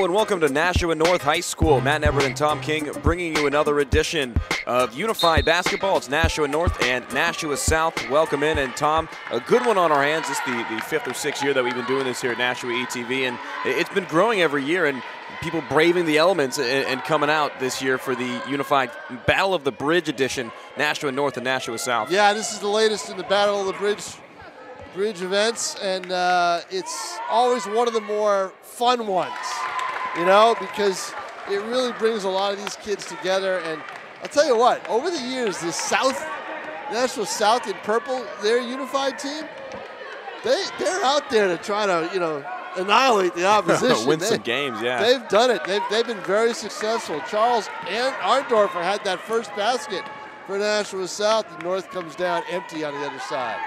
Hello and welcome to Nashua North High School. Matt Everett and Tom King bringing you another edition of Unified Basketball. It's Nashua North and Nashua South. Welcome in, and Tom, a good one on our hands. This is the fifth or sixth year that we've been doing this here at NashuaETV, and it's been growing every year, and people braving the elements and coming out this year for the Unified Battle of the Bridge edition, Nashua North and Nashua South. Yeah, this is the latest in the Battle of the Bridge events, and it's always one of the more fun ones, you know, because it really brings a lot of these kids together. And I'll tell you what, over the years, the Nashua South in purple, their unified team, they're out there to try to, you know, annihilate the opposition. Win some games, yeah. They've done it. They've been very successful. Charles and Arndorfer had that first basket for Nashua South. The North comes down empty on the other side.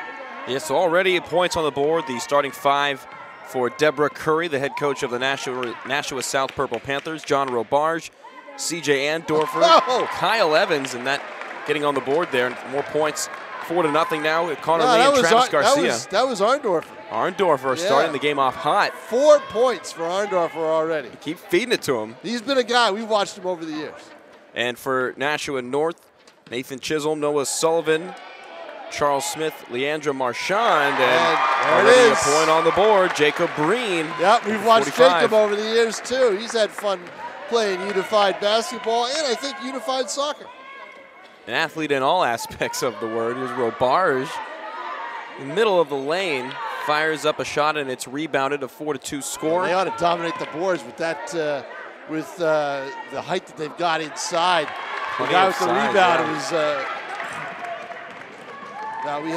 Yeah, so already points on the board. The starting five for Deborah Curry, the head coach of the Nashua South Purple Panthers. John Robarge, C.J. Andorfer, Kyle Evans, and that getting on the board there. And more points, 4-0 now. Connor Lee and Travis Garcia. That was Arndorfer. Arndorfer starting the game off hot. 4 points for Arndorfer already. Keep feeding it to him. He's been a guy. We've watched him over the years. And for Nashua North, Nathan Chisholm, Noah Sullivan, Charles Smith, Leandra Marchand, and already a point on the board, Jacob Breen. Yep, we've watched 45. Jacob over the years too. He's had fun playing unified basketball and I think unified soccer. An athlete in all aspects of the word. Here's Robarge in the middle of the lane, fires up a shot, and it's rebounded, a 4-2 score. They ought to dominate the boards with that, with the height that they've got inside. The guy with the rebound was. Now we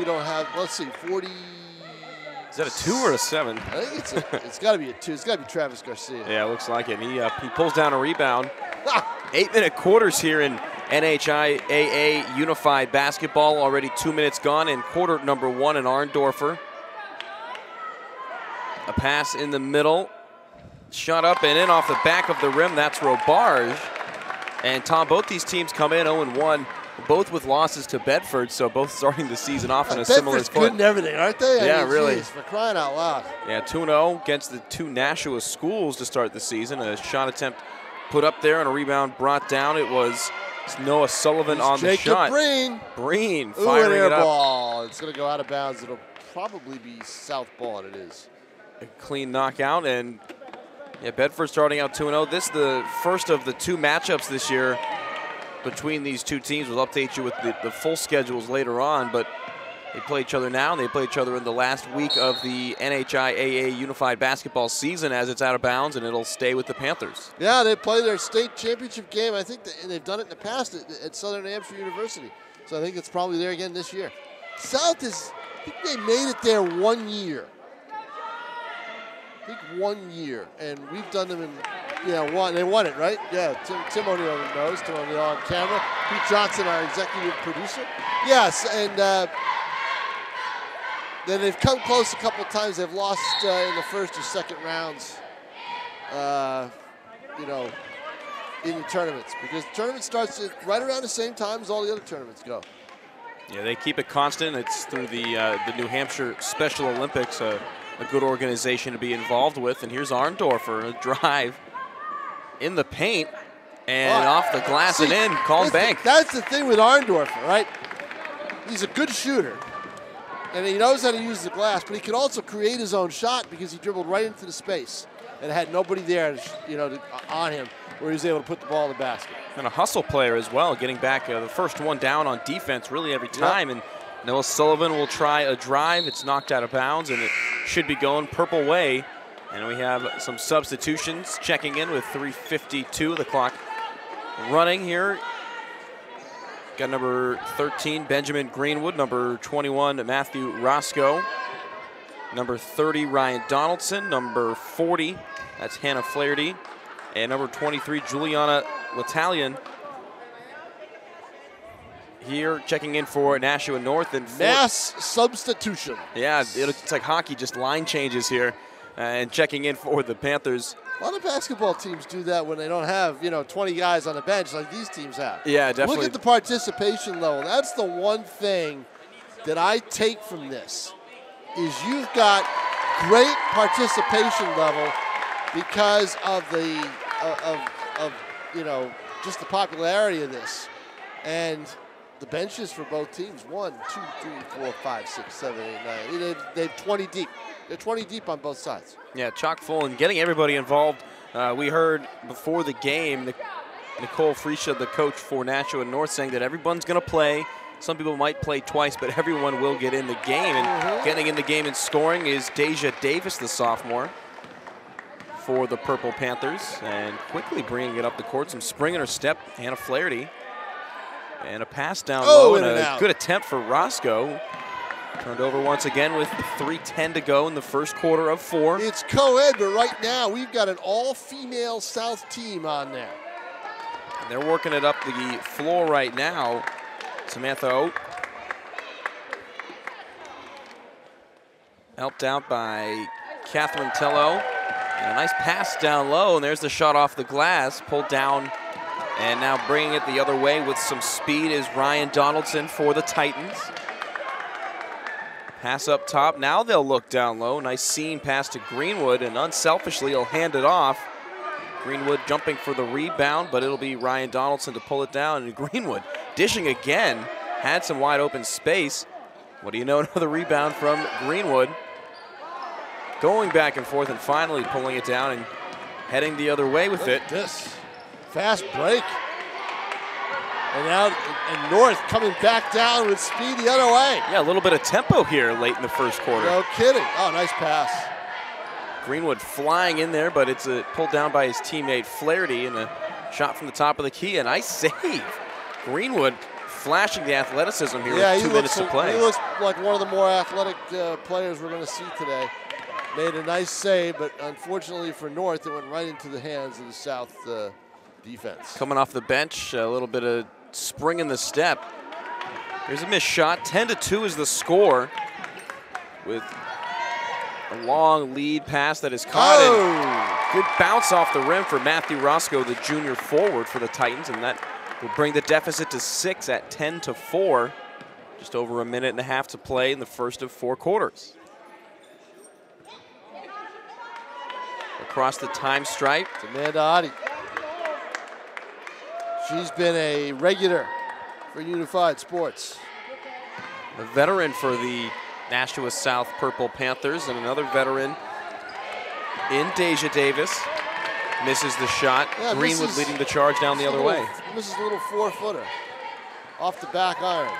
don't have. Let's see, 40. Is that a 2 or a 7? I think it's got to be a 2. It's got to be Travis Garcia. Yeah, it looks like it. He pulls down a rebound. 8-minute quarters here in NHIAA Unified Basketball. Already 2 minutes gone in quarter number 1 in Arndorfer. A pass in the middle. Shot up and in off the back of the rim. That's Robarge. And Tom, both these teams come in 0-1. Both with losses to Bedford, so both starting the season off in a similar spot. Bedford's good and everything, aren't they? Yeah, really. Geez, for crying out loud. Yeah, 2-0 against the 2 Nashua schools to start the season. A shot attempt put up there and a rebound brought down. It was Noah Sullivan on the shot. Breen firing it up. Ball. It's going to go out of bounds. It'll probably be south ball, and it is. A clean knockout, and yeah, Bedford starting out 2-0. This is the first of the 2 matchups this year between these two teams. We'll update you with the full schedules later on, but they play each other now, and they play each other in the last week of the NHIAA Unified Basketball season as it's out of bounds, and it'll stay with the Panthers. Yeah, they play their state championship game. I think and they've done it in the past at Southern New Hampshire University, so I think it's probably there again this year. South is, I think they made it there 1 year. I think 1 year, and we've done them in, they won it, right? Yeah, Tim O'Neill knows, Tim O'Neill on camera. Pete Johnson, our executive producer. Yes, and then they've come close a couple times. They've lost in the first or second rounds, in the tournaments, because the tournament starts right around the same time as all the other tournaments go. Yeah, they keep it constant. It's through the New Hampshire Special Olympics, a good organization to be involved with. And here's Arndorfer, a drive in the paint and off the glass and in, called bank. That's the thing with Arndorfer, right? He's a good shooter, and he knows how to use the glass, but he can also create his own shot because he dribbled right into the space and had nobody there, on him, where he was able to put the ball in the basket. And a hustle player as well, getting back the first one down on defense really every time. Yep. And Noah Sullivan will try a drive. It's knocked out of bounds, and it should be going purple way. And we have some substitutions checking in with 3:52, the clock running here. Got number 13, Benjamin Greenwood, number 21, Matthew Roscoe, number 30, Ryan Donaldson, number 40, that's Hannah Flaherty, and number 23, Juliana L'Italian. Here checking in for Nashua North. And mass substitution. Yeah, it's like hockey, just line changes here. And checking in for the Panthers. A lot of basketball teams do that when they don't have, 20 guys on the bench like these teams have. Yeah, definitely. Look at the participation level. That's the one thing that I take from this, is you've got great participation level because of the you know, just the popularity of this. And the benches for both teams, 1, 2, 3, 4, 5, 6, 7, 8, 9. They're 20 deep. They're 20 deep on both sides. Yeah, chock full and getting everybody involved. We heard before the game, Nicole Freisha, the coach for Nashua North, saying that everyone's going to play. Some people might play twice, but everyone will get in the game. And getting in the game and scoring is Deja Davis, the sophomore, for the Purple Panthers. And quickly bringing it up the court. Some spring in her step, Hannah Flaherty. And a pass down low and a good attempt for Roscoe. Turned over once again with 3:10 to go in the first quarter of 4. It's Coed, but right now we've got an all-female South team on there. And they're working it up the floor right now. Samantha Oat, helped out by Catherine Tello. And a nice pass down low, and there's the shot off the glass, pulled down. And now bringing it the other way with some speed is Ryan Donaldson for the Titans. Pass up top. Now they'll look down low. Nice seam pass to Greenwood, and unselfishly he'll hand it off. Greenwood jumping for the rebound, but it'll be Ryan Donaldson to pull it down. And Greenwood dishing again. Had some wide open space. What do you know? Another rebound from Greenwood. Going back and forth and finally pulling it down and heading the other way with it. This fast break. And now and North coming back down with speed the other way. Yeah, a little bit of tempo here late in the first quarter. No kidding. Oh, nice pass. Greenwood flying in there, but it's pulled down by his teammate Flaherty, and a shot from the top of the key. A nice save. Greenwood flashing the athleticism here with 2 minutes to play. He looks like one of the more athletic players we're going to see today. Made a nice save, but unfortunately for North, it went right into the hands of the South defense. Coming off the bench, a little bit of spring in the step. Here's a missed shot. 10-2 is the score, with a long lead pass that is caught. And good bounce off the rim for Matthew Roscoe, the junior forward for the Titans, and that will bring the deficit to 6 at 10-4. Just over a minute and a half to play in the first of 4 quarters. Across the time stripe, it's Amanda Adi. She's been a regular for Unified Sports. A veteran for the Nashua South Purple Panthers, and another veteran in Deja Davis. Misses the shot. Yeah, Greenwood leading the charge down the other way. Misses a little 4-footer off the back iron.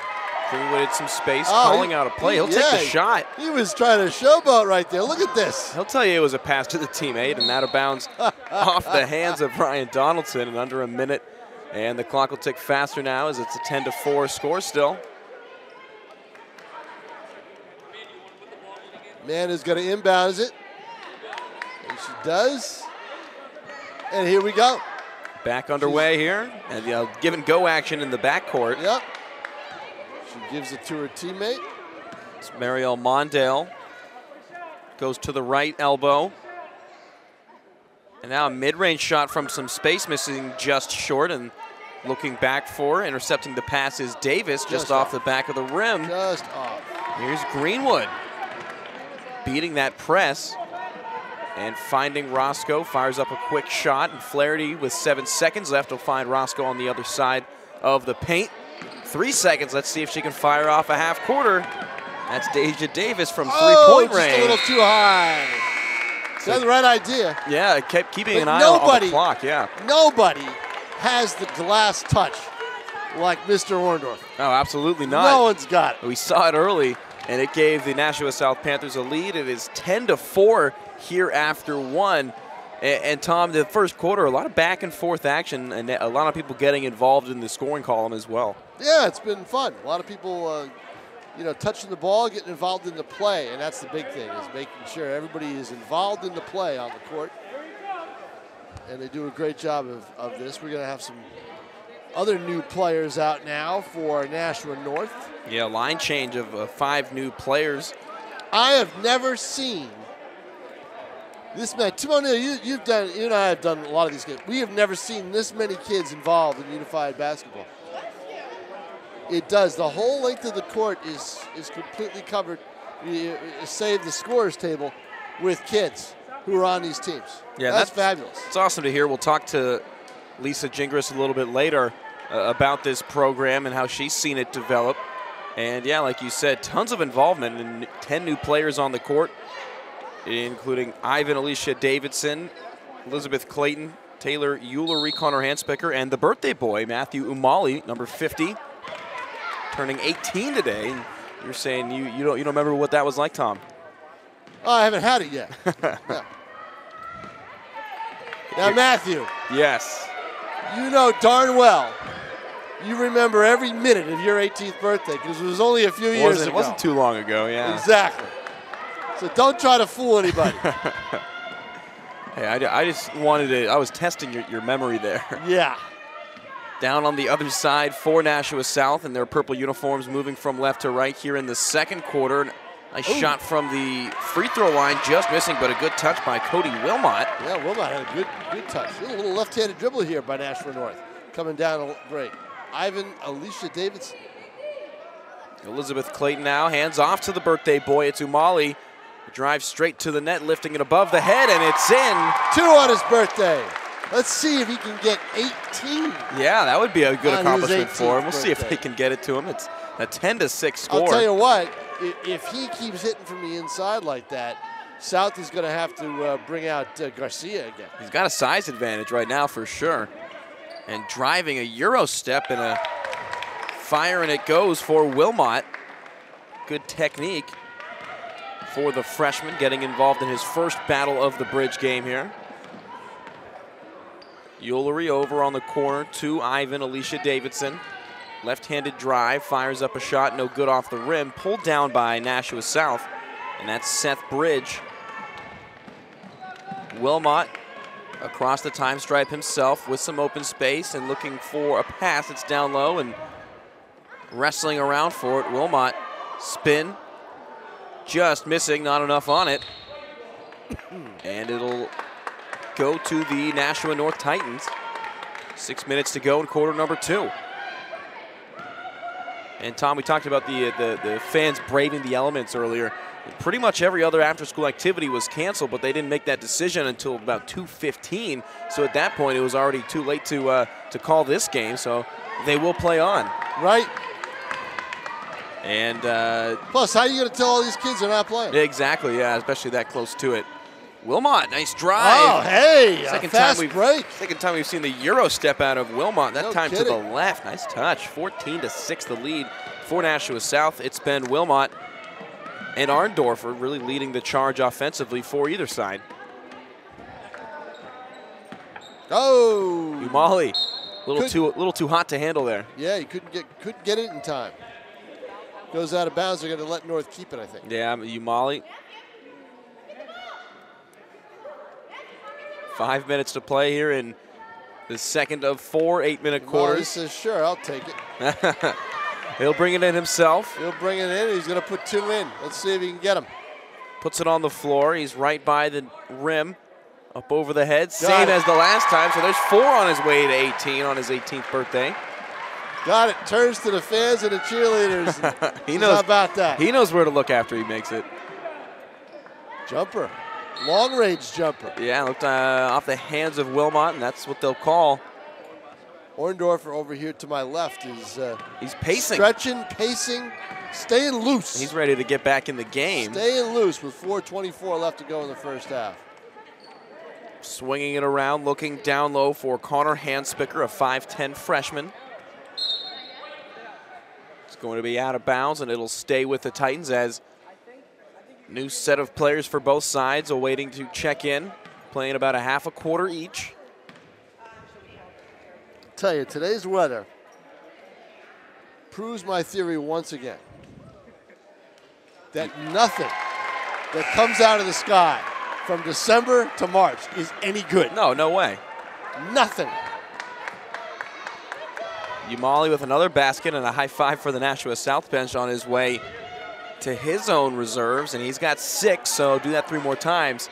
Greenwood had some space, calling out a play. He'll take the shot. He was trying to showboat right there. Look at this. He'll tell you it was a pass to the teammate, and out of bounds off the hands of Ryan Donaldson in under a minute. And the clock will tick faster now as it's a 10-4 score still. Amanda's going to inbound it. And she does. And here we go. Back underway here. And give and go action in the backcourt. Yep. She gives it to her teammate. It's Marielle Mondale. Goes to the right elbow. And now a mid-range shot from some space, missing just short, and looking back for, intercepting the pass is Davis, just off the back of the rim. Just off. Here's Greenwood beating that press and finding Roscoe. Fires up a quick shot, and Flaherty with 7 seconds left will find Roscoe on the other side of the paint. 3 seconds. Let's see if she can fire off a half quarter. That's Deja Davis from three-point range. Just a little too high. That's the right idea. Yeah, kept keeping an eye on the clock, yeah. Nobody has the glass touch like Mr. Orndorff. Oh, absolutely not. No one's got it. We saw it early, and it gave the Nashua South Panthers a lead. It is 10-4 here after 1. And Tom, the first quarter, a lot of back and forth action, and a lot of people getting involved in the scoring column as well. Yeah, it's been fun. A lot of people touching the ball, getting involved in the play, and that's the big thing, is making sure everybody is involved in the play on the court. And they do a great job of this. We're going to have some other new players out now for Nashua North. Yeah, line change of 5 new players. I have never seen this many. Tim O'Neill, you and I have done a lot of these games. We have never seen this many kids involved in Unified Basketball. It does. The whole length of the court is completely covered, save the scorer's table, with kids. who are on these teams. Yeah, that's fabulous. It's awesome to hear. We'll talk to Lisa Gingras a little bit later about this program and how she's seen it develop. And yeah, like you said, tons of involvement and 10 new players on the court, including Ivan Alicia Davidson, Elizabeth Clayton, Taylor Eulery, Connor Hanspicker, and the birthday boy, Matthew Umali, number 50, turning 18 today. And you're saying you don't remember what that was like, Tom? Oh, I haven't had it yet. Yeah. Now, Matthew. Yes. You know darn well you remember every minute of your 18th birthday because it was only a few years ago. It wasn't too long ago, yeah. Exactly. So don't try to fool anybody. Hey, I just wanted to, I was testing your memory there. Yeah. Down on the other side for Nashua South in their purple uniforms, moving from left to right here in the second quarter. Nice shot from the free throw line, just missing, but a good touch by Cody Wilmot. Yeah, Wilmot had a good touch. A little left-handed dribble here by Nashua North. Coming down a break. Ivan Alicia Davidson. Elizabeth Clayton now, hands off to the birthday boy. It's Umali. Drives straight to the net, lifting it above the head, and it's in. 2 on his birthday. Let's see if he can get 18. Yeah, that would be a good accomplishment for him. We'll see if they can get it to him. It's a 10-6 score. I'll tell you what, if he keeps hitting from the inside like that, South is going to have to bring out Garcia again. He's got a size advantage right now for sure. And driving a Euro step and a fire, and it goes for Wilmot. Good technique for the freshman, getting involved in his first battle of the bridge game here. Eulery over on the corner to Ivan Alicia Davidson. Left-handed drive, fires up a shot, no good off the rim. Pulled down by Nashua South, and that's Seth Bridge. Wilmot across the time stripe himself with some open space and looking for a pass. It's down low and wrestling around for it. Wilmot spin, just missing, not enough on it. And it'll go to the Nashua North Titans. 6 minutes to go in quarter number 2. And Tom, we talked about the fans braving the elements earlier. Pretty much every other after-school activity was canceled, but they didn't make that decision until about 2:15. So at that point, it was already too late to call this game. So they will play on. Right. And plus, how are you going to tell all these kids they're not playing? Exactly. Yeah, especially that close to it. Wilmot, nice drive. Oh, hey, fast break. Second time we've seen the Euro step out of Wilmot. That time kidding. To the left. Nice touch. 14-6 the lead for Nashua South. It's been Wilmot and Arndorfer really leading the charge offensively for either side. Oh, Umali, a little too hot to handle there. Yeah, he couldn't get it in time. Goes out of bounds. They're going to let North keep it, I think. Yeah, Umali. 5 minutes to play here in the second of 4 8-minute quarters. He says, sure, I'll take it. He'll bring it in himself. He'll bring it in. He's going to put 2 in. Let's see if he can get them. Puts it on the floor. He's right by the rim, up over the head. Same as the last time. So there's 4 on his way to 18 on his 18th birthday. Got it. Turns to the fans and the cheerleaders. He knows how about that. He knows where to look after he makes it. Jumper. Long-range jumper. Yeah, looked off the hands of Wilmot, and that's what they'll call. Orndorfer over here to my left is he's pacing. Stretching, pacing, staying loose. He's ready to get back in the game. Staying loose with 4:24 left to go in the first half. Swinging it around, looking down low for Connor Hanspicker, a 5'10 freshman. It's going to be out of bounds, and it'll stay with the Titans as new set of players for both sides awaiting to check in, playing about a half a quarter each. Tell you, today's weather proves my theory once again that nothing that comes out of the sky from December to March is any good. No way. Nothing. Umali with another basket and a high five for the Nashua South bench on his way to his own reserves, and he's got 6, so do that 3 more times.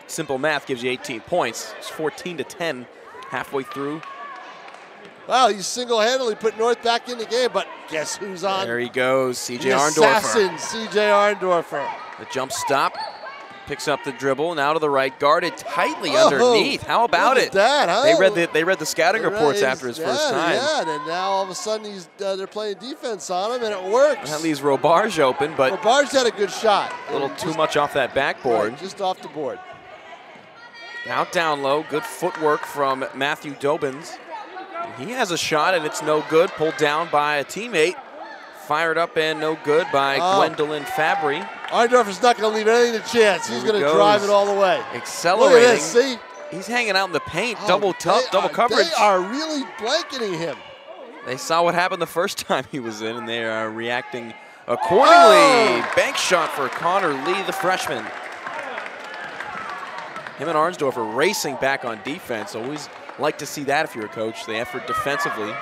Simple math gives you 18 points. It's 14-10 halfway through. Wow, he single-handedly put North back in the game, but guess who's on? There he goes, C.J. The Arndorfer. assassin, C.J. Arndorfer. The jump stop, Picks up the dribble, now to the right, guarded tightly underneath. How about it? That, huh? They read the scouting reports after his first time. Yeah, and now all of a sudden they're playing defense on him, and it works. That leaves Robarge open, but Robarge had a good shot. A little too much off that backboard. Right, just off the board. Now down low, good footwork from Matthew Dobbins. He has a shot, and it's no good. Pulled down by a teammate. Fired up and no good by Gwendolyn Fabry. Arndorfer's not going to leave anything to chance. He's going to drive it all the way. Accelerating. Look at this, see? He's hanging out in the paint, double coverage. They are really blanketing him. They saw what happened the first time he was in, and they are reacting accordingly. Bank shot for Connor Lee, the freshman. Him and Arnsdorfer racing back on defense. Always like to see that if you're a coach, the effort defensively.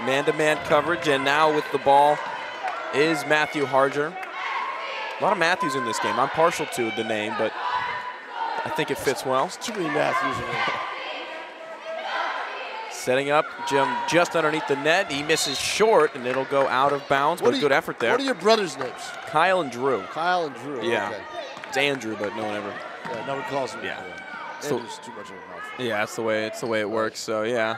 Man-to-man coverage, and now with the ball is Matthew Harger. A lot of Matthews in this game. I'm partial to the name, but I think it fits well. There's too many Matthews in there. Setting up, Jim just underneath the net. He misses short, and it'll go out of bounds, but a good effort there. What are your brothers' names? Kyle and Drew. Kyle and Drew, yeah. Okay. It's Andrew, but no one ever. Yeah, no one calls him. Yeah. Andrew's too much of a mouthful. Yeah, that's the way it works, so yeah.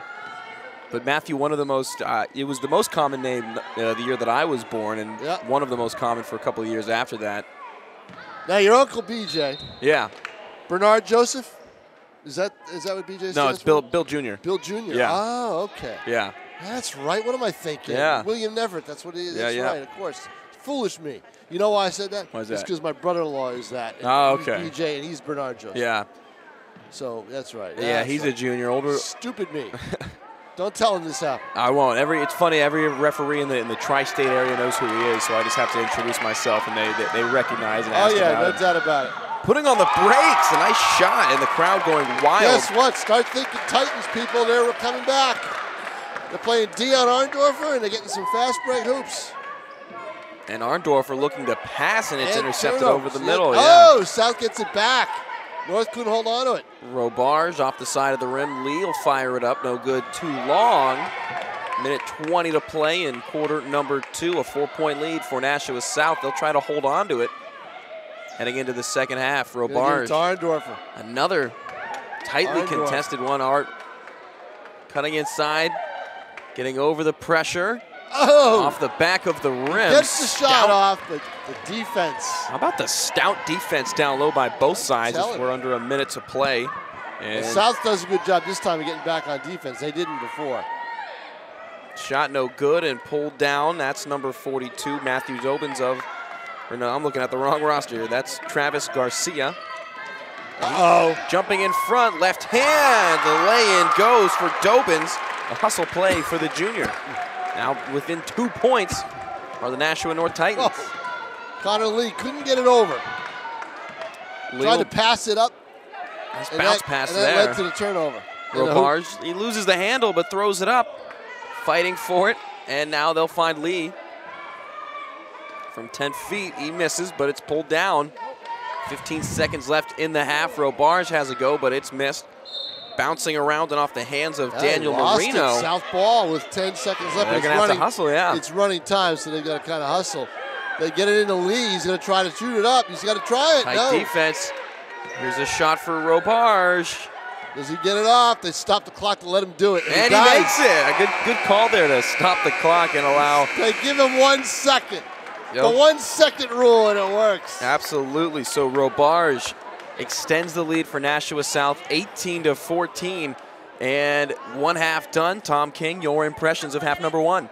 But Matthew, one of the most, it was the most common name the year that I was born, and one of the most common for a couple of years after that. Now, your Uncle BJ. Yeah. Bernard Joseph? Is that what BJ stands No, it's for? Bill Jr. Bill Jr.? Yeah. Oh, okay. Yeah. That's right. What am I thinking? Yeah. William Neverett. That's what he is. That's yeah. right, of course. Foolish me. You know why I said that? Why is that? It's because my brother-in-law is that. Oh, okay. He's BJ, and he's Bernard Joseph. Yeah. So that's right. Yeah, he's a junior. Older. Stupid me. Don't tell him this happened. I won't. It's funny. Every referee in the tri-state area knows who he is, so I just have to introduce myself, and they recognize and ask about no doubt about it. Putting on the brakes, a nice shot, and the crowd going wild. Guess what? Start thinking Titans, people. They're coming back. They're playing Dion Arndorfer, and they're getting some fast break hoops. And Arndorfer looking to pass, and it's intercepted over the middle. Oh, South gets it back. North couldn't hold on to it. Robarge off the side of the rim. Lee will fire it up. No good. Too long. Minute 20 to play in quarter number 2. A 4-point lead for Nashua South. They'll try to hold on to it. Heading into the second half, Robarge. Arndorfer. Another tightly contested one. Art cutting inside, getting over the pressure. Oh! Off the back of the rim. Gets the shot off, but the defense. How about the stout defense down low by both sides as we're under a minute to play. And South does a good job this time of getting back on defense. They didn't before. Shot no good and pulled down. That's number 42, Matthew Dobbins or no, I'm looking at the wrong roster here. That's Travis Garcia. Jumping in front, left hand. The lay-in goes for Dobbins. A hustle play for the junior. Now within 2 points are the Nashua North Titans. Connor Lee couldn't get it over. Tried to pass it up. Nice bounce pass there. And that led to the turnover. Robarge, he loses the handle but throws it up. Fighting for it, and now they'll find Lee. From 10 feet, he misses, but it's pulled down. 15 seconds left in the half. Robarge has a go, but it's missed. Bouncing around and off the hands of Daniel Marino. South ball with 10 seconds left. They're going to have to hustle, yeah. It's running time, so they've got to kind of hustle. They get it into Lee. He's going to try to shoot it up. He's got to try it. Tight defense. Here's a shot for Robarge. Does he get it off? They stop the clock to let him do it. And he makes it. A good call there to stop the clock and allow. They give him 1 second. Yep. The 1 second rule, and it works. Absolutely. So Robarge extends the lead for Nashua South, 18-14. And 1 half done. Tom King, your impressions of half number 1.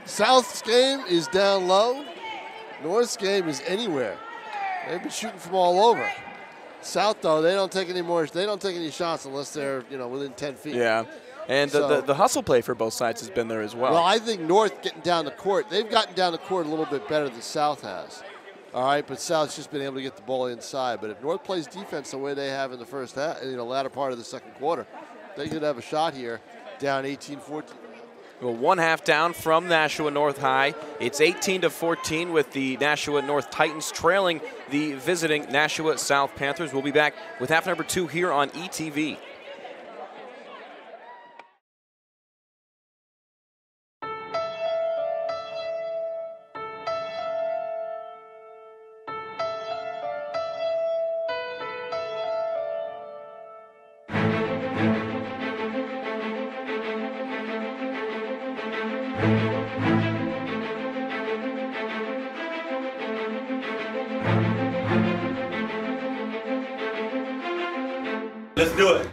South's game is down low. North's game is anywhere. They've been shooting from all over. South, though, they don't take any shots unless they're within 10 feet. Yeah. And the hustle play for both sides has been there as well. Well, I think North getting down the court, they've gotten down the court a little bit better than South has. All right, but South's just been able to get the ball inside. But if North plays defense the way they have in the first half, latter part of the second quarter, they could have a shot here, down 18-14. Well, 1 half down from Nashua North High. It's 18-14 with the Nashua North Titans trailing the visiting Nashua South Panthers. We'll be back with half number 2 here on ETV. Let's do it.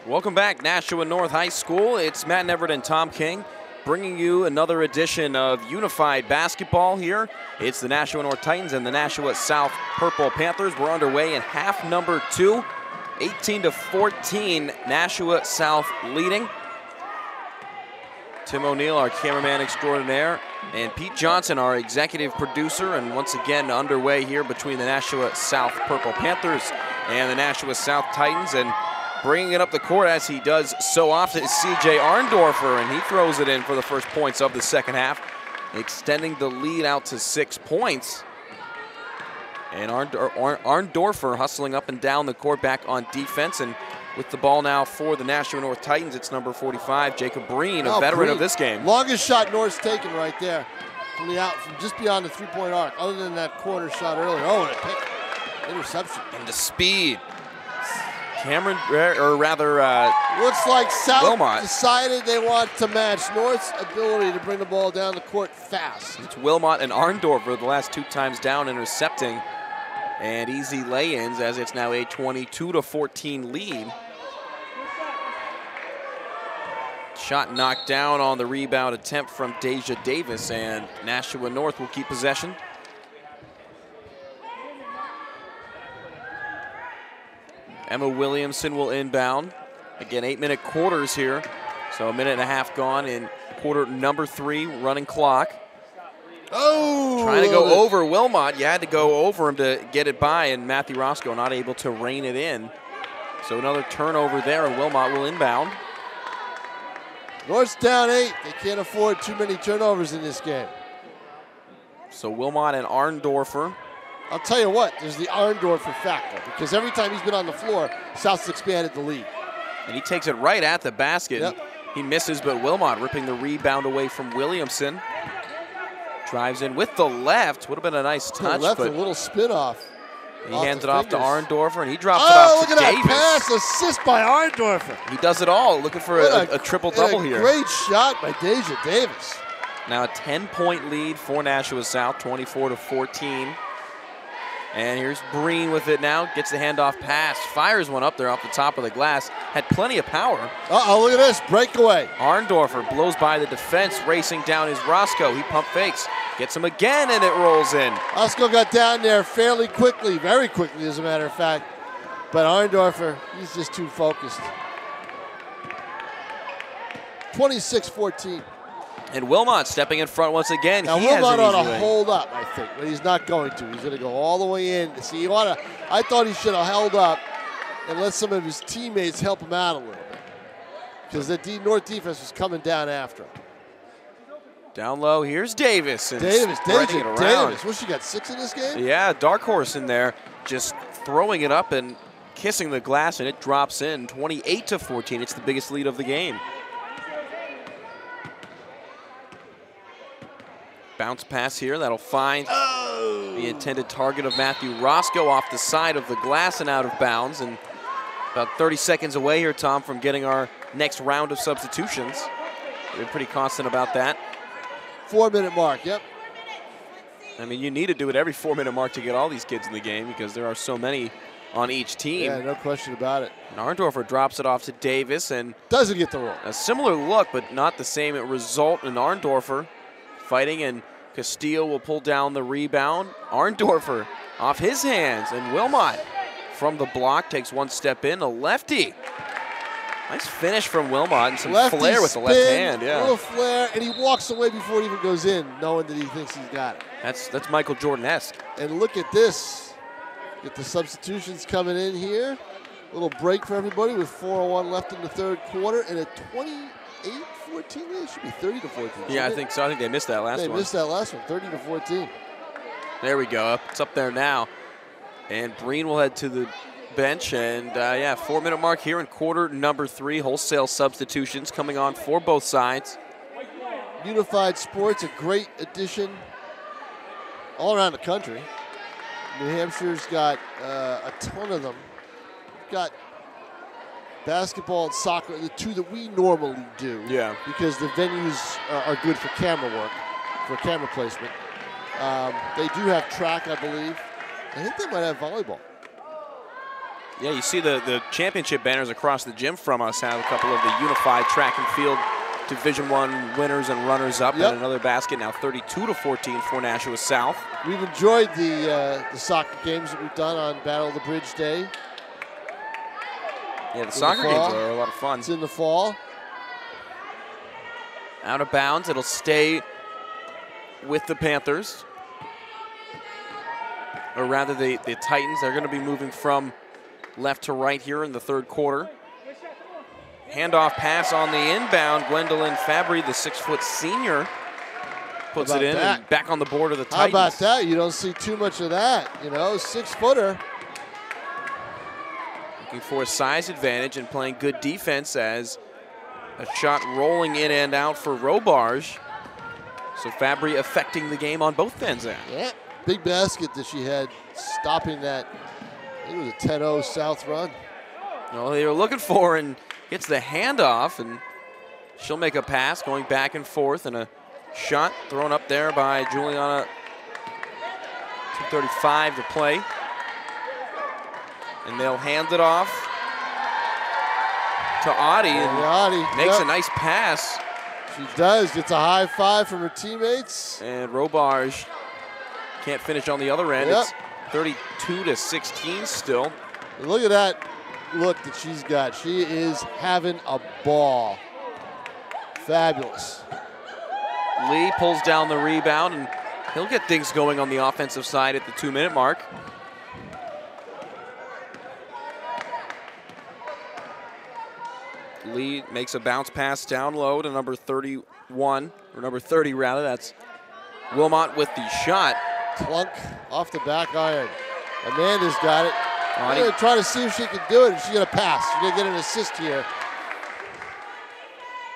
Welcome back, Nashua North High School. It's Matt Everett and Tom King bringing you another edition of Unified Basketball here. It's the Nashua North Titans and the Nashua South Purple Panthers. We're underway in half number 2, 18-14, Nashua South leading. Tim O'Neill, our cameraman extraordinaire, and Pete Johnson, our executive producer, and once again underway here between the Nashua South Purple Panthers and the Nashua South Titans. And bringing it up the court as he does so often is C.J. Arndorfer, and he throws it in for the first points of the second half, extending the lead out to 6 points. And Arndorfer hustling up and down the court back on defense, and with the ball now for the Nashua North Titans, it's number 45, Jacob Breen, a veteran of this game. Longest shot North's taken right there from just beyond the three-point arc, other than that corner shot earlier. Oh, and a pick. Interception. And the speed. Cameron, or rather, looks like South Wilmot decided they want to match North's ability to bring the ball down the court fast. It's Wilmot and Arndorfer the last 2 times down intercepting, and easy lay-ins as it's now a 22-14 lead. Shot knocked down on the rebound attempt from Deja Davis, and Nashua North will keep possession. Emma Williamson will inbound. Again, 8-minute quarters here. So a minute and a half gone in quarter number 3, running clock. Oh! Trying to go over Wilmot. You had to go over him to get it by, and Matthew Roscoe not able to rein it in. So another turnover there, and Wilmot will inbound. North's down 8. They can't afford too many turnovers in this game. So Wilmot and Arndorfer. I'll tell you what, there's the Arndorfer factor, because every time he's been on the floor, South's expanded the lead. And he takes it right at the basket. Yep. He misses, but Wilmot ripping the rebound away from Williamson. Drives in with the left. Would have been a nice touch. Left, but a little spin off. He hands it off to Arndorfer, and he drops it off to Davis. Oh, look at that pass, assist by Arndorfer. He does it all, looking for a triple-double here. Great shot by Deja Davis. Now a 10-point lead for Nashua South, 24-14. And here's Breen with it now, gets the handoff pass, fires one up there off the top of the glass, had plenty of power. Uh-oh, look at this, breakaway. Arndorfer blows by the defense, racing down is Roscoe. He pump fakes, gets him again, and it rolls in. Roscoe got down there fairly quickly, very quickly as a matter of fact. But Arndorfer, he's just too focused. 26-14. And Wilmot stepping in front once again. Now Wilmot ought to hold up, I think, but he's not going to. He's going to go all the way in. See, I thought he should have held up and let some of his teammates help him out a little bit, because the North defense was coming down after him. Down low, here's Davis. And Davis. Well, she got 6 in this game? Yeah, dark horse in there, just throwing it up and kissing the glass, and it drops in 28-14. It's the biggest lead of the game. Bounce pass here, that'll find the intended target of Matthew Roscoe off the side of the glass and out of bounds. And about 30 seconds away here, Tom, from getting our next round of substitutions. We've been pretty constant about that. 4-minute mark, yep. I mean, you need to do it every 4-minute mark to get all these kids in the game, because there are so many on each team. Yeah, no question about it. And Arndorfer drops it off to Davis, and doesn't get the roll. A similar look, but not the same result. And Arndorfer fighting, and Castillo will pull down the rebound. Arndorfer off his hands, and Wilmot from the block takes one step in, a lefty. Nice finish from Wilmot and some Lefty flair with the left hand. Yeah. A little flair, and he walks away before it even goes in, knowing that he thinks he's got it. That's Michael Jordan-esque. And look at this. Get the substitutions coming in here. A little break for everybody with 4:01 left in the third quarter, and a 28-14 lead. It should be 30-14. Yeah, I think so. I think they missed that last one. They missed that last one, 30-14. There we go. It's up there now. And Breen will head to the bench. And, yeah, 4-minute mark here in quarter number 3. Wholesale substitutions coming on for both sides. Unified Sports, a great addition all around the country. New Hampshire's got a ton of them. Got basketball and soccer, the two that we normally do. Yeah. Because the venues are good for camera work, for camera placement. They do have track, I believe. I think they might have volleyball. Yeah, you see the championship banners across the gym from us have a couple of the Unified Track and Field Division I winners and runners up, and another basket now 32-14 for Nashua South. We've enjoyed the soccer games that we've done on Battle of the Bridge Day. Yeah, the soccer games are a lot of fun. It's in the fall. Out of bounds, it'll stay with the Panthers. Or rather, the Titans. They're going to be moving from left to right here in the third quarter. Handoff pass on the inbound. Gwendolyn Fabry, the 6-foot senior, puts it in and back on the board of the Titans. How about that? You don't see too much of that. You know, 6-footer. Looking for a size advantage and playing good defense as a shot rolling in and out for Robarge. So Fabry affecting the game on both ends there. Yeah, big basket that she had, stopping that. I think it was a 10-0 South run. Well, they were looking for and gets the handoff, and she'll make a pass going back and forth, and a shot thrown up there by Juliana. 2:35 to play. And they'll hand it off to Audie, and makes a nice pass. She does, gets a high five from her teammates. And Robarge can't finish on the other end. It's 32-16 still. And look at that look that she's got. She is having a ball. Fabulous. Lee pulls down the rebound, and he'll get things going on the offensive side at the 2-minute mark. Lee makes a bounce pass down low to number 31, or number 30 rather. That's Wilmot with the shot. Clunk off the back iron. Amanda's got it. I'm going to try to see if she can do it. She's going to pass. She's going to get an assist here.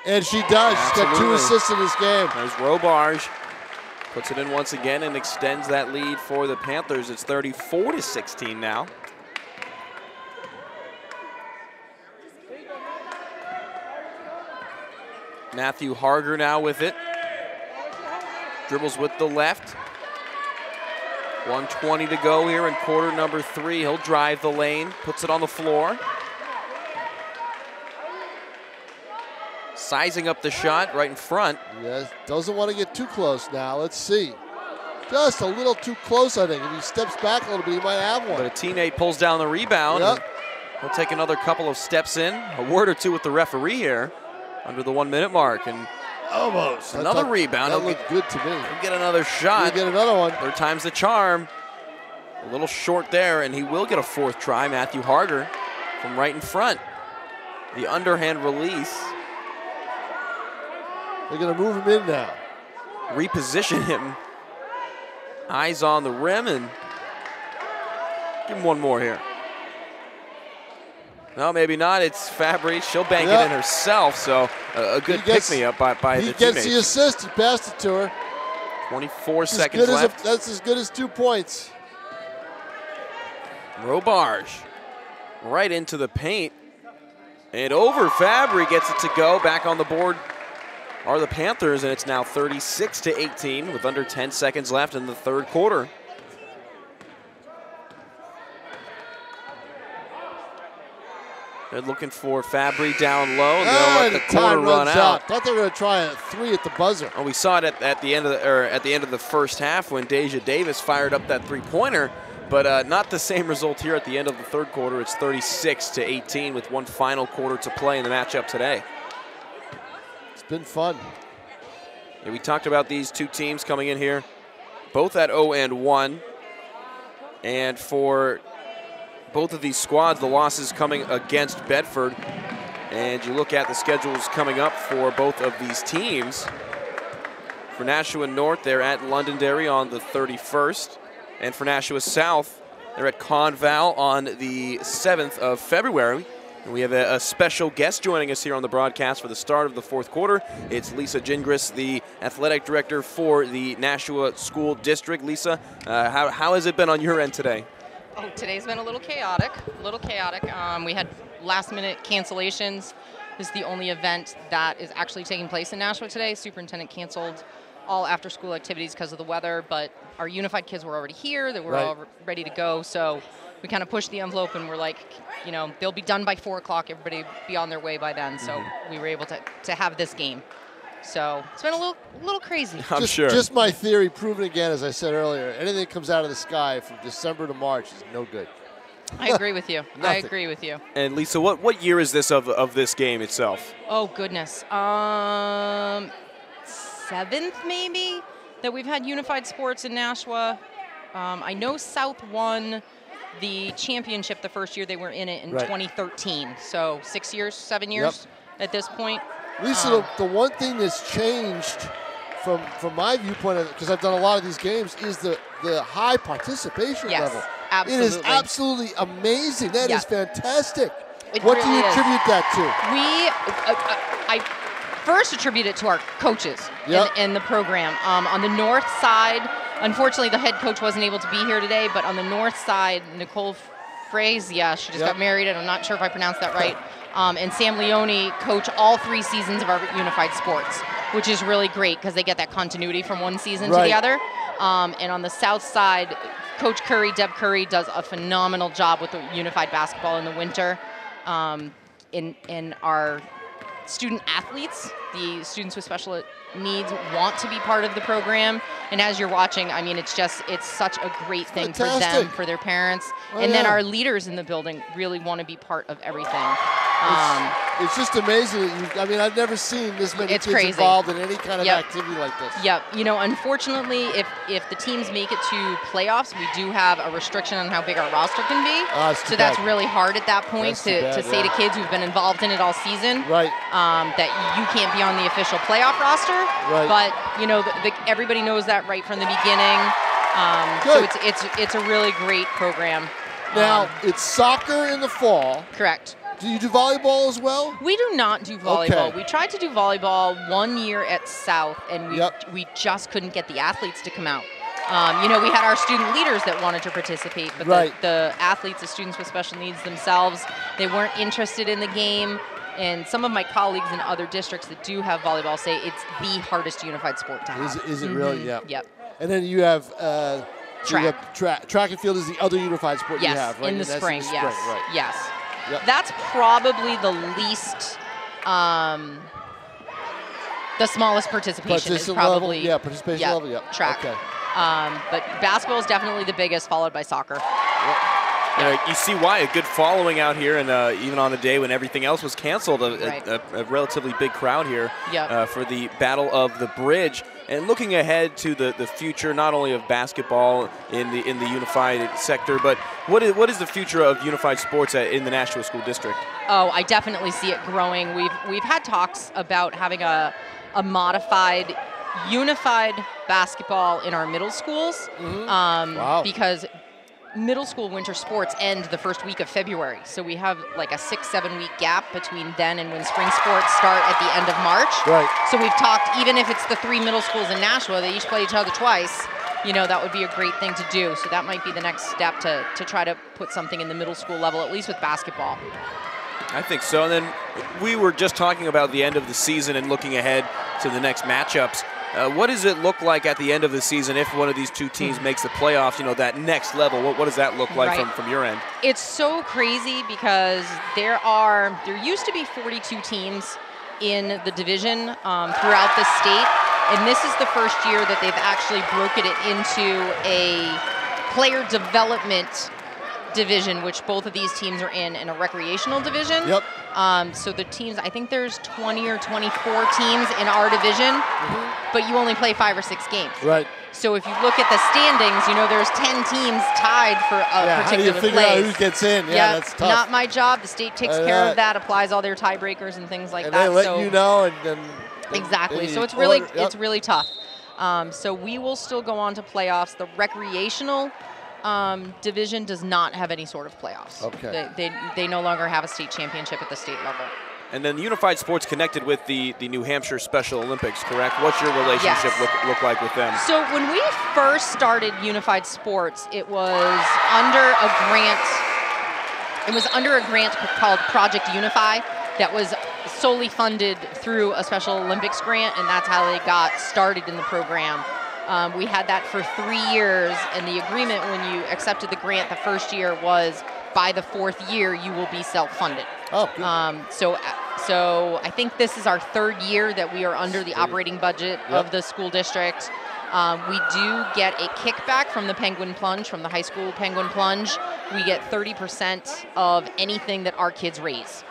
And she does. She's got 2 assists in this game. There's Robarge. Puts it in once again and extends that lead for the Panthers. It's 34-16 now. Matthew Harger now with it. Dribbles with the left. 1:20 to go here in quarter number 3. He'll drive the lane, puts it on the floor. Sizing up the shot right in front. Yes, doesn't want to get too close now. Let's see. Just a little too close, I think. If he steps back a little bit, he might have one. But a teammate pulls down the rebound. He'll take another couple of steps in. A word or two with the referee here under the 1-minute mark. And almost. Another rebound. That looked good to me. He'll get another shot. He'll get another one. Third time's the charm. A little short there, and he will get a 4th try. Matthew Harger from right in front. The underhand release. They're going to move him in now. Reposition him. Eyes on the rim, and give him one more here. No, maybe not. It's Fabry. She'll bank it in herself, so a good pick-me-up by the teammates. He gets the assist. He passed it to her. 24 seconds left. That's as good as 2 points. Robarge right into the paint. And over Fabry gets it to go. Back on the board are the Panthers, and it's now 36-18 with under 10 seconds left in the third quarter. They're looking for Fabry down low, and they'll let the quarter run out. Thought they were going to try a 3 at the buzzer. Oh, we saw it at the end of the first half when Deja Davis fired up that 3-pointer. But not the same result here at the end of the third quarter. It's 36-18 with one final quarter to play in the matchup today. It's been fun. Yeah, we talked about these two teams coming in here, both at 0-1. And for both of these squads, the losses coming against Bedford. And you look at the schedules coming up for both of these teams. For Nashua North, they're at Londonderry on the 31st. And for Nashua South, they're at Conval on the 7th of February. And we have a special guest joining us here on the broadcast for the start of the fourth quarter. It's Lisa Gingras, the athletic director for the Nashua School District. Lisa, how has it been on your end today? Oh, today's been a little chaotic, We had last-minute cancellations. This is the only event that is actually taking place in Nashua today. Superintendent canceled all after-school activities because of the weather, but our Unified kids were already here. They were all ready to go, so we kind of pushed the envelope and we're like, you know, they'll be done by 4 o'clock. Everybody be on their way by then, so we were able to have this game. So it's been a little crazy. I'm sure. Just my theory proven again, as I said earlier. Anything that comes out of the sky from December to March is no good. I agree with you. I agree with you. And Lisa, what year is this of this game itself? Oh goodness, 7th maybe that we've had Unified Sports in Nashua. I know South won the championship the first year they were in it in 2013. So 6 years, 7 years at this point. Lisa, the one thing that's changed from my viewpoint, because I've done a lot of these games, is the high participation level. Absolutely. It is absolutely amazing. That is fantastic. It what really do you attribute that to? I first attribute it to our coaches in the program. On the north side, unfortunately the head coach wasn't able to be here today, but on the north side, Nicole Frazia, she just got married, and I'm not sure if I pronounced that right, and Sam Leone coach all 3 seasons of our Unified Sports, which is really great because they get that continuity from one season to the other. And on the south side, Coach Curry, Deb Curry, does a phenomenal job with the Unified Basketball in the winter. In our student athletes, the students with special needs want to be part of the program. And as you're watching, I mean, it's such a great thing for them, for their parents. And then our leaders in the building really want to be part of everything. It's just amazing. I've never seen this many kids involved in any kind of activity like this. Yep. You know, unfortunately, if the teams make it to playoffs, we do have a restriction on how big our roster can be. So that's really hard at that point to say to kids who've been involved in it all season that you can't be on the official playoff roster. But, you know, everybody knows that right from the beginning. So it's a really great program. Now, it's soccer in the fall. Correct. Do you do volleyball as well? We do not do volleyball. We tried to do volleyball 1 year at South, and we just couldn't get the athletes to come out. You know, we had our student leaders that wanted to participate, but the athletes, the students with special needs themselves, they weren't interested in the game. And some of my colleagues in other districts that do have volleyball say it's the hardest unified sport to have. Is it really? Yeah. Yep. And then you have track. Track and field is the other unified sport you have, right? In the spring, yes. Right. Yes. Yep. That's probably the least, the smallest participation is probably. Participation level, track. Okay. But basketball is definitely the biggest, followed by soccer. You see why, a good following out here, and even on a day when everything else was canceled, a relatively big crowd here for the Battle of the Bridge. And looking ahead to the future, not only of basketball in the unified sector, but what is the future of unified sports in the Nashua School District? Oh, I definitely see it growing. We've had talks about having a modified unified basketball in our middle schools because middle school winter sports end the first week of February. So we have like a 6-7 week gap between then and when spring sports start at the end of March. Right. So we've talked, even if it's the 3 middle schools in Nashua, they each play each other twice, you know, that would be a great thing to do. So that might be the next step to try to put something in the middle school level, at least with basketball. I think so. And then we were just talking about the end of the season and looking ahead to the next matchups. What does it look like at the end of the season if one of these two teams makes the playoffs, you know, that next level? What does that look like from your end? It's so crazy because there used to be 42 teams in the division throughout the state, and this is the first year that they've actually broken it into player development division, which both of these teams are in a recreational division. Yep. So the teams, I think there's 20 or 24 teams in our division, but you only play 5 or 6 games. Right. So if you look at the standings, you know, there's 10 teams tied for a particular place. How do you figure out who gets in? Yeah, that's tough. Not my job. The state takes care of that, applies all their tiebreakers and things like that. And they let you know, and exactly. So it's really tough. So we will still go on to playoffs. The recreational division does not have any sort of playoffs. Okay. They no longer have a state championship at the state level. And then Unified Sports connected with the New Hampshire Special Olympics, correct? What's your relationship look like with them? So when we first started Unified Sports, it was under a grant. It was under a grant called Project Unify that was solely funded through a Special Olympics grant, and that's how they got started in the program. We had that for 3 years, and the agreement when you accepted the grant the first year was by the 4th year you will be self-funded. Oh, good. So I think this is our 3rd year that we are under the operating budget of the school district. We do get a kickback from the Penguin Plunge, from the high school Penguin Plunge. We get 30% of anything that our kids raise.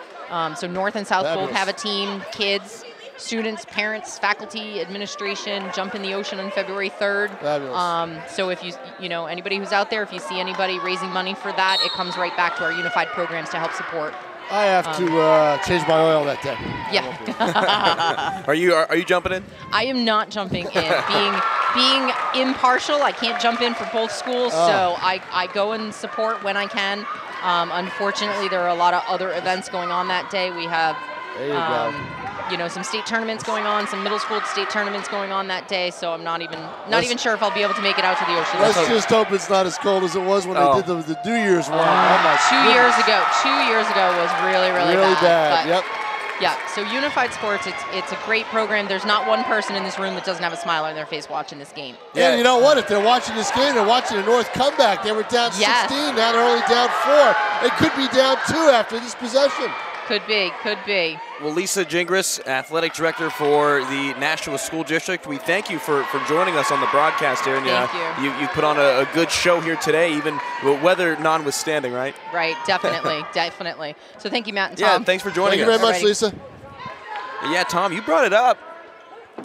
So North and South both have a team, kids, students, parents, faculty, administration, jump in the ocean on February 3rd. So if you know, anybody who's out there, if you see anybody raising money for that, it comes right back to our unified programs to help support. I have to change my oil that day. Yeah. Are you jumping in? I am not jumping in. Being impartial, I can't jump in for both schools, so I go and support when I can. Unfortunately, there are a lot of other events going on that day. We have you know, some state tournaments going on, some middle school state tournaments going on that day, so I'm not even sure if I'll be able to make it out to the ocean. Let's just hope it's not as cold as it was when they did the New Year's one. 2 years ago. 2 years ago was really bad. Yep. Yeah, so Unified Sports, it's a great program. There's not one person in this room that doesn't have a smile on their face watching this game. Yeah, and you know what? If they're watching this game, they're watching a North comeback. They were down 16, now they're only down 4. They could be down 2 after this possession. Could be. Well, Lisa Gingras, Athletic Director for the Nashua School District, we thank you for joining us on the broadcast here. And Thank you. You put on a good show here today, even weather notwithstanding, right? Right, definitely, definitely. So thank you, Matt and Yeah, Tom. thanks for joining us. Thank you very much, Lisa. Yeah, Tom, you brought it up.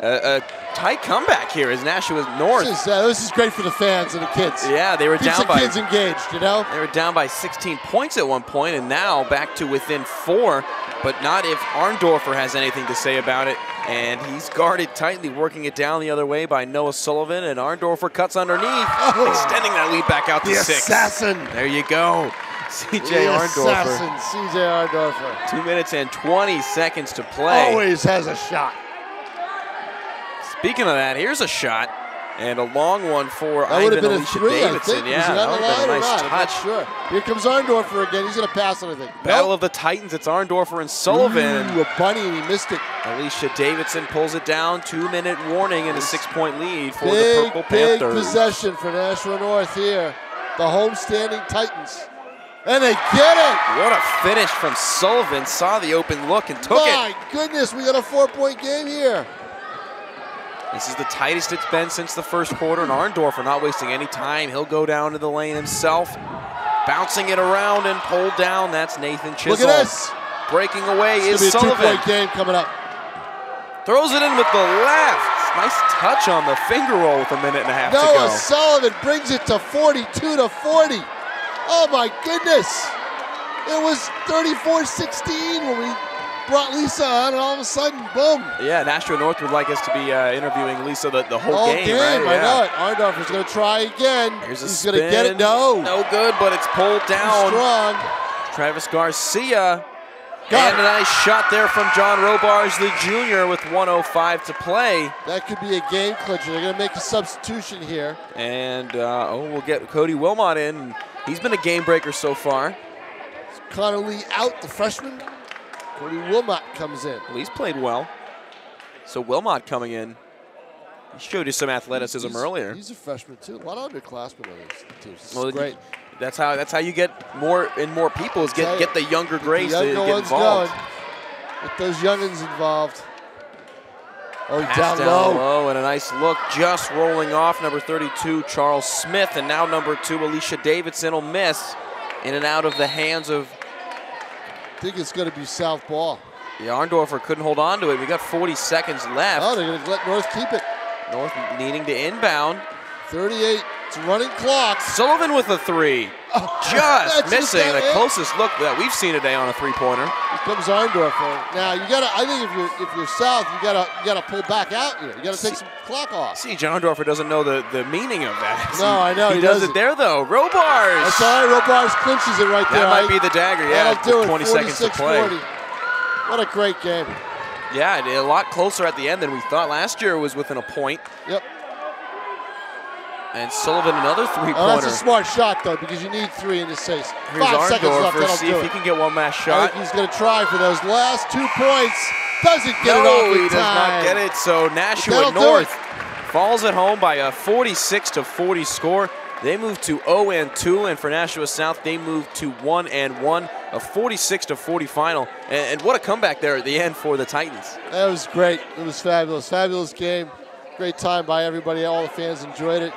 A tight comeback here as Nashua North. This is great for the fans and the kids. Yeah, they were down by. Keeps the kids engaged, you know. They were down by 16 points at one point, and now back to within 4. But not if Arndorfer has anything to say about it. And he's guarded tightly, working it down the other way by Noah Sullivan, and Arndorfer cuts underneath, extending that lead back out to 6. Assassin. There you go. C.J. Arndorfer. Assassin, C.J. Arndorfer. 2 minutes and 20 seconds to play. Always has a shot. Speaking of that, here's a shot, and a long one for That would have been a Alicia 3, Davidson. I think. Yeah, that would have been a nice touch. Sure. Here comes Arndorfer again. He's going to pass on, I think. Battle of the Titans. It's Arndorfer and Sullivan. Ooh, a bunny, and he missed it. Alicia Davidson pulls it down. 2-minute warning and a 6-point lead for the Purple Panthers. Big possession for Nashua North here. The homestanding Titans. And they get it. What a finish from Sullivan. Saw the open look and took it. My goodness, we got a 4-point game here. This is the tightest it's been since the first quarter, and Arndorfer not wasting any time. He'll go down to the lane himself, bouncing it around and pulled down. That's Nathan Chisholm. Look at this. Breaking away is Sullivan. It's going to be a 2-point Sullivan. game coming up. Throws it in with the left. Nice touch on the finger roll with a minute and a half to go. Noah Sullivan brings it to 42-40. Oh my goodness. It was 34-16 when we brought Lisa on, and all of a sudden, boom. Yeah, Nashua North would like us to be interviewing Lisa the whole game, right? I know it. Arndorfer's going to try again. He's going to get it. No good, but it's pulled down. He's strong. Travis Garcia. And a nice shot there from John Robars, the junior, with 1:05 to play. That could be a game clincher. They're going to make a substitution here. And, we'll get Cody Wilmot in. He's been a game breaker so far. Connor Lee out, the freshman. Cody Wilmot comes in. Well, he's played well. So Wilmot coming in. He showed you some athleticism earlier. He's a freshman, too. A lot of underclassmen on these teams. This is great. That's how you get more and more people is get the younger grades to get involved. Get those youngins involved. Oh, Pass down low. and a nice look just rolling off. Number 32, Charles Smith, and now number 2, Alicia Davidson will miss in and out of the hands of. I think it's going to be south ball. The Arndorfer couldn't hold on to it. We got 40 seconds left. Oh, they're going to let North keep it. North needing to inbound. 38, it's a running clock. Sullivan with a 3. Just missing the closest look that we've seen today on a three-pointer. Here comes Arndorfer. Now you gotta. I think if you're south, you gotta pull back out here. You gotta take some clock off. See, John Arndorfer doesn't know the meaning of that. No, I know he does it there though. Robars. That's all right. Robars clinches it right there. That might be the dagger. Yeah, that'll do it. 20 seconds to play. 40. What a great game. Yeah, a lot closer at the end than we thought. Last year it was within a point. Yep. And Sullivan another three-pointer. Oh, that's a smart shot, though, because you need 3 in this case. Here's 5 seconds left, Arndorfer, that'll see do if it. he can get one last I shot. think he's going to try for those last 2 points. Doesn't get it off in he does not get it. So Nashua North falls at home by a 46-40 score. They move to 0-2, and for Nashua South, they move to 1-1, a 46-40 final. And what a comeback there at the end for the Titans. That was great. It was fabulous. Fabulous game. Great time by everybody. All the fans enjoyed it.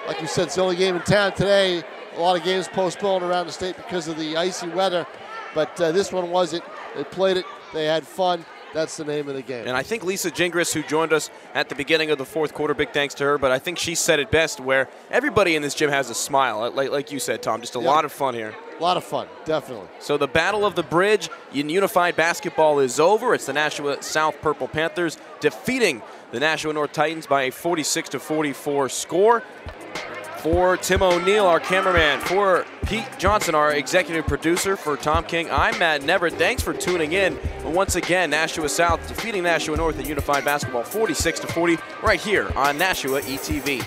Like you said, it's the only game in town today. A lot of games postponed around the state because of the icy weather, but this one wasn't. They played it. They had fun. That's the name of the game. And I think Lisa Gingras, who joined us at the beginning of the fourth quarter, big thanks to her, but I think she said it best, where everybody in this gym has a smile, like you said, Tom. Just a lot of fun here. A lot of fun, definitely. So the Battle of the Bridge in Unified Basketball is over. It's the Nashua South Purple Panthers defeating the Nashua North Titans by a 46-44 score. For Tim O'Neill, our cameraman, for Pete Johnson, our executive producer, for Tom King, I'm Matt Neverett. Thanks for tuning in. And once again, Nashua South defeating Nashua North in Unified Basketball 46-40 right here on Nashua ETV.